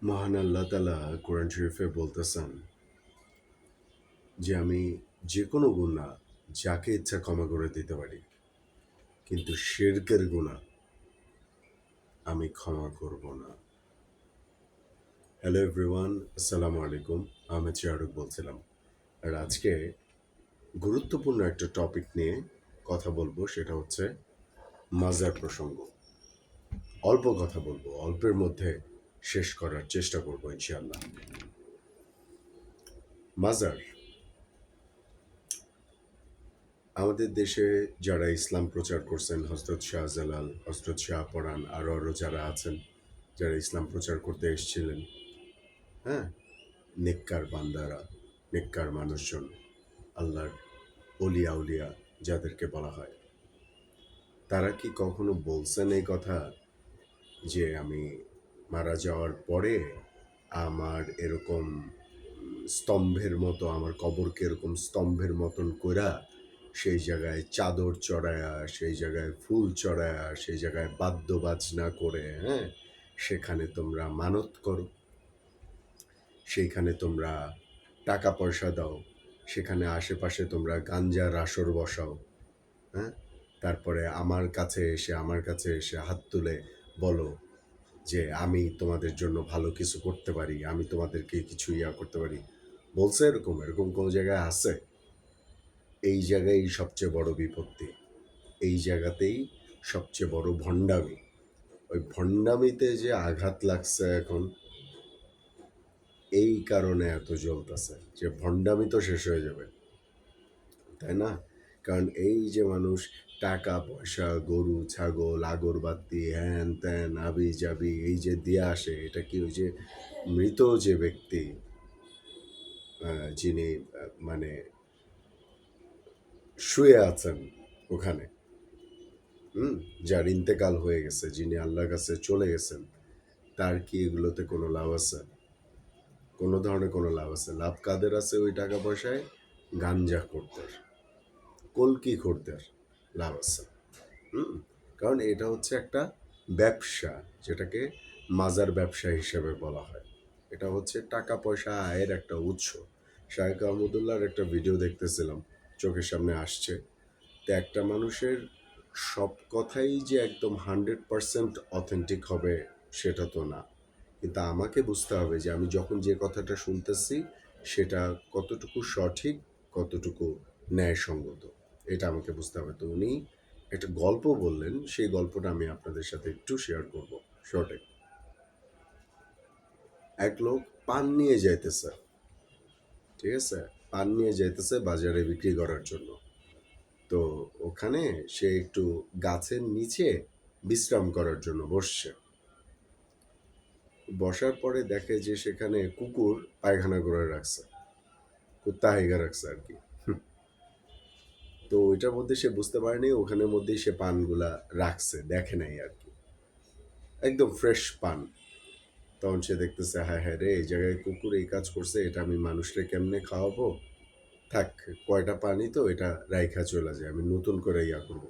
মহান আল্লাহ তাআলা কোরআন শরীফে বলতেছেন যে আমি যে কোনো গুনাহ যাকে ইচ্ছা ক্ষমা করে দিতে পারি, কিন্তু শিরকের গুনাহ আমি ক্ষমা করব না। হ্যালো এভরিওয়ান, আসসালামু আলাইকুম। আহমেদ শাহরুখ বলছিলাম। আর আজকে গুরুত্বপূর্ণ একটা টপিক নিয়ে কথা বলবো, সেটা হচ্ছে মাজার প্রসঙ্গ। অল্প কথা বলবো, অল্পের মধ্যে শেষ করার চেষ্টা করবো ইনশাআল্লাহ। মাজার আমাদের দেশে যারা ইসলাম প্রচার করছেন, হজরত শাহজালাল, হজরত শাহপরাণ, আরও যারা আছেন, যারা ইসলাম প্রচার করতে এসেছিলেন, হ্যাঁ, নেককার বান্দারা, নেককার মানুষজন, আল্লাহর অলিয়া উলিয়া যাদেরকে বলা হয়, তারা কি কখনো বলছেন এই কথা যে আমি মারা যাওয়ার পরে আমার এরকম স্তম্ভের মতো, আমার কবরকে এরকম স্তম্ভের মতন কইরা সেই জায়গায় চাদর চড়ায়া, সেই জায়গায় ফুল চড়ায়া, সেই জায়গায় বাদ্য বাজনা করে, হ্যাঁ, সেখানে তোমরা মানত করো, সেইখানে তোমরা টাকা পয়সা দাও, সেখানে আশেপাশে তোমরা গাঞ্জার আসর বসাও, হ্যাঁ, তারপরে আমার কাছে এসে হাত তুলে বলো যে আমি তোমাদের জন্য ভালো কিছু করতে পারি, আমি তোমাদেরকে কিছু করতে পারি। বলছে এরকম? এরকম কোনো জায়গায় আছে? এই জায়গায় সবচেয়ে বড় বিপত্তি, এই জায়গাতেই সবচেয়ে বড় ভণ্ডামি। ওই ভণ্ডামিতে যে আঘাত লাগছে এখন, এই কারণে এত জ্বলতেছে যে ভণ্ডামি তো শেষ হয়ে যাবে, তাই না? কারণ এই যে মানুষ টাকা পয়সা, গরু ছাগল, আগরবাতি, হ্যান ত্যান, আবি যাবি এই যে দিয়ে আসে, এটা কি ওই যে মৃত যে ব্যক্তি, যিনি মানে শুয়ে আছেন ওখানে, যার ইন্তেকাল হয়ে গেছে, যিনি আল্লাহর কাছে চলে গেছেন, তার কি এগুলোতে কোনো লাভ আছে? কোনো ধরনের কোনো লাভ আছে? লাভ কাদের আছে ওই টাকা পয়সায়? গাঞ্জা খোরদের, কলকি খোরদের লাভ আছে। কারণ এটা হচ্ছে একটা ব্যবসা, যেটাকে মাজার ব্যবসা হিসেবে বলা হয়। এটা হচ্ছে টাকা পয়সা আয়ের একটা উৎস। শায়েখ আহমদুল্লাহর একটা ভিডিও দেখতেছিলাম, চোখের সামনে আসছে। তো একটা মানুষের সব কথাই যে একদম 100% অথেন্টিক হবে সেটা তো না, কিন্তু আমাকে বুঝতে হবে যে আমি যখন যে কথাটা শুনতেছি সেটা কতটুকু সঠিক, কতটুকু ন্যায়সঙ্গত, এটা আমাকে বুঝতে হবে। তো উনি একটা গল্প বললেন, সেই গল্পটা আমি আপনাদের সাথে একটু শেয়ার করব শর্টে। এক লোক পান নিয়ে যাইতেছে, ঠিক আছে, পান নিয়ে যাইতেছে বাজারে বিক্রি করার জন্য। তো ওখানে সে একটু গাছের নিচে বিশ্রাম করার জন্য বসছে। বসার পরে দেখে যে সেখানে কুকুর পায়খানা করে রাখছে, কুত্তা হেগে রাখছে আর কি। তো ওইটার মধ্যে সে বুঝতে পারেনি, ওখানের মধ্যেই সে পানগুলা রাখছে, দেখে নাই আর কি, একদম ফ্রেশ পান। তখন সে দেখতেছে, হায় হায় রে, এই জায়গায় কুকুর এই কাজ করছে, এটা আমি মানুষকে কেমনে খাওয়াবো? থাক, কয়টা পানি তো, এটা রাইখা চলে যায়, আমি নতুন করে করবো,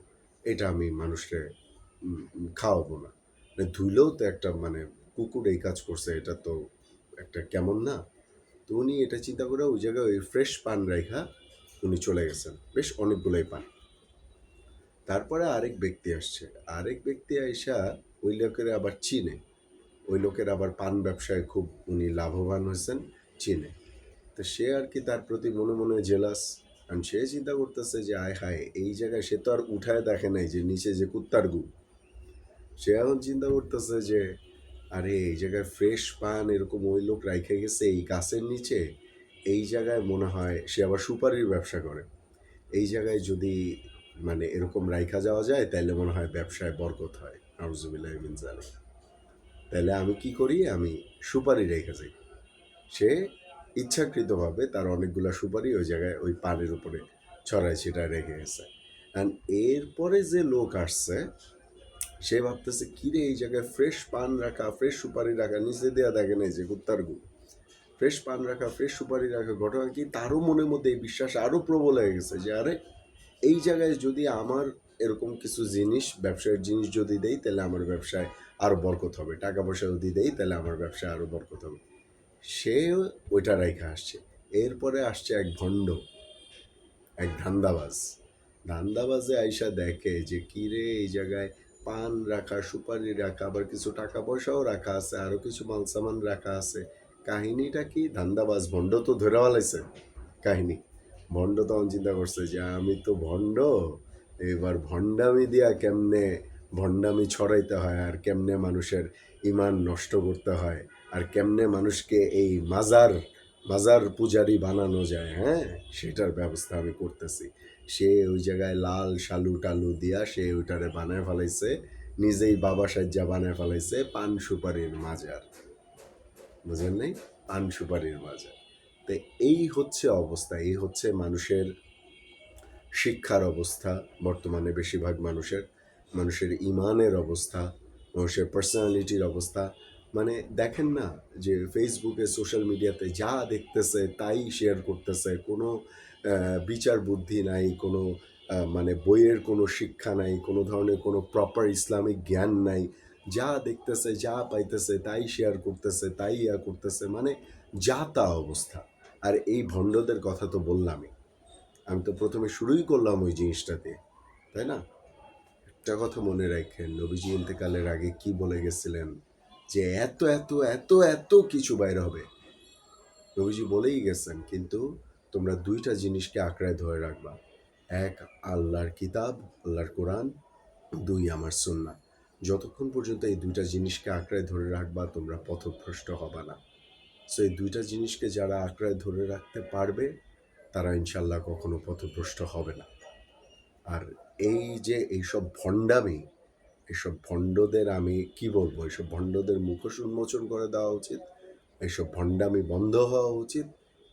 এটা আমি মানুষকে খাওয়াবো না। মানে ধুইলেও তো একটা, মানে কুকুর এই কাজ করছে, এটা তো একটা কেমন না? তো উনি এটা চিন্তা করে ওই জায়গায় ওই ফ্রেশ পান রাইখা উনি চলে গেছেন, বেশ অনেকগুলোই পান। তারপরে আরেক ব্যক্তি আসছে, আরেক ব্যক্তি আইসা ওই লোকের আবার চিনে, ওই লোকের আবার পান ব্যবসায় খুব উনি লাভবান হয়েছেন, চিনে। তো সে আর কি তার প্রতি মনে মনে জেলাস, কারণ সে চিন্তা করতেছে যে আয় হায়, এই জায়গায় সে তো আর উঠায় দেখে নাই যে নিচে যে কুত্তার গু। সে এখন চিন্তা করতেছে যে আরে এই জায়গায় ফ্রেশ পান এরকম ওই লোক রাইখে গেছে এই গাছের নিচে, এই জায়গায় মনে হয় সে আবার সুপারির ব্যবসা করে, এই জায়গায় যদি মানে এরকম রাইখা যাওয়া যায় তাইলে মনে হয় ব্যবসায় বরকত হয়, নাউজুবিল্লাহ মিন জালিক। তাহলে আমি কি করি, আমি সুপারি রেখে যাই। সে ইচ্ছাকৃতভাবে তার অনেকগুলা সুপারি ওই জায়গায় ওই পানের উপরে ছড়ায় ছিটায় রেখে গেছে। অ্যান্ড এরপরে যে লোক আসছে, সে ভাবতেছে কিরে, এই জায়গায় ফ্রেশ পান রাখা, ফ্রেশ সুপারি রাখা, নিচে দেওয়া দেখে নাই যে কুত্তার গু, ফ্রেশ পান রাখা, ফ্রেশ সুপারি রাখা, ঘটনা কি তারও মনের মধ্যে এই বিশ্বাস আরও প্রবল হয়ে গেছে যে আরে এই জায়গায় যদি আমার এরকম কিছু জিনিস, ব্যবসায়ের জিনিস যদি দেই, তাহলে আমার ব্যবসায় আরও বরকত হবে, টাকা পয়সা যদি দেই তাহলে আমার ব্যবসা আরও বরকত হবে। সে ওইটা রেখে আসছে। এরপরে আসছে এক ভণ্ড, এক ধান্দাবাজ। ধান্দাবাজে আইসা দেখে যে কিরে এই জায়গায় পান রাখা, সুপারি রাখা, আবার কিছু টাকা পয়সাও রাখা আছে, আরও কিছু মালসামান রাখা আছে। কাহিনীটা কি? ধান্দাবাজ ভণ্ড তো ধরে ফেলাইছে কাহিনী। ভণ্ড তখন চিন্তা করছে যে আমি তো ভণ্ড, এবার ভণ্ডামি দিয়া কেমনে ভণ্ডামি ছড়াইতে হয়, আর কেমনে মানুষের ইমান নষ্ট করতে হয়, আর কেমনে মানুষকে এই মাজার পূজারি বানানো যায়, হ্যাঁ, সেটার ব্যবস্থা আমি করতেছি। সে ওই জায়গায় লাল শালু টালু দিয়া সে ওইটারে বানায় ফেলাইছে, নিজেই বাবা সাজ্জা বানায় ফেলাইছে পান সুপারির মাজার। বুঝেন নাই? পান সুপারির মাজার। তো এই হচ্ছে অবস্থা, এই হচ্ছে মানুষের শিক্ষার অবস্থা বর্তমানে, বেশিরভাগ মানুষের ইমানের অবস্থা, মানুষের পার্সোনালিটির অবস্থা। মানে দেখেন না যে ফেসবুকে, সোশ্যাল মিডিয়াতে যা দেখতেছে তাই শেয়ার করতেছে, কোনো বিচার বুদ্ধি নাই, কোনো মানে বইয়ের কোনো শিক্ষা নাই, কোনো ধরনের কোনো প্রপার ইসলামিক জ্ঞান নাই, যা দেখতেছে যা পাইতেছে তাই শেয়ার করতেছে, তাই করতেছে, মানে যা তা অবস্থা। আর এই ভণ্ডদের কথা তো বললামই, আমি তো প্রথমে শুরুই করলাম ওই জিনিসটাতে, তাই না? একটা কথা মনে রাখেন, নবীজি ইন্তেকালের আগে কি বলে গেছিলেন যে এত এত এত এত কিছু বাইরে হবে। নবীজি বলেই গেছেন, কিন্তু তোমরা দুইটা জিনিসকে আঁকড়ায় ধরে রাখবা। এক, আল্লাহর কিতাব, আল্লাহর কোরআন। দুই, আমার সুন্নাহ। যতক্ষণ পর্যন্ত এই দুইটা জিনিসকে আঁকড়ায় ধরে রাখবা তোমরা পথভ্রষ্ট হবা না। সো এই দুইটা জিনিসকে যারা আঁকড়ায় ধরে রাখতে পারবে তারা ইনশাল্লাহ কখনো পথভ্রষ্ট হবে না। আর এই যে এইসব ভণ্ডামি, এইসব ভণ্ডদের আমি কি বলবো, এইসব ভণ্ডদের মুখোশ উন্মোচন করে দেওয়া উচিত, এইসব ভণ্ডামি বন্ধ হওয়া উচিত।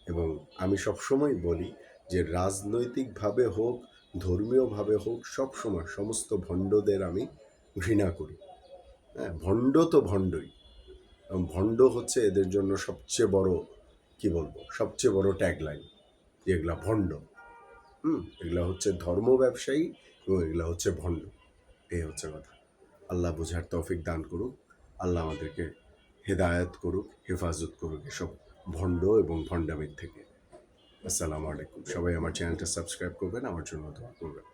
এবং আমি সবসময় বলি যে রাজনৈতিকভাবে হোক, ধর্মীয়ভাবে হোক, সবসময় সমস্ত ভণ্ডদের আমি ঘৃণা করি। হ্যাঁ, ভণ্ড তো ভণ্ডই, এবং ভণ্ড হচ্ছে এদের জন্য সবচেয়ে বড়, কি বলবো, সবচেয়ে বড় ট্যাগলাইন, যেগুলা ভণ্ড। এগুলা হচ্ছে ধর্ম ব্যবসায়ী এবং এগুলা হচ্ছে ভণ্ড। এই হচ্ছে কথা। আল্লাহ বোঝার তৌফিক দান করুক, আল্লাহ আমাদেরকে হেদায়েত করুক, হেফাজত করুক এসব ভণ্ড এবং ভণ্ডামির থেকে। আসসালামু আলাইকুম। সবাই আমার চ্যানেলটা সাবস্ক্রাইব করবেন, আমার জন্য দোয়া করবেন।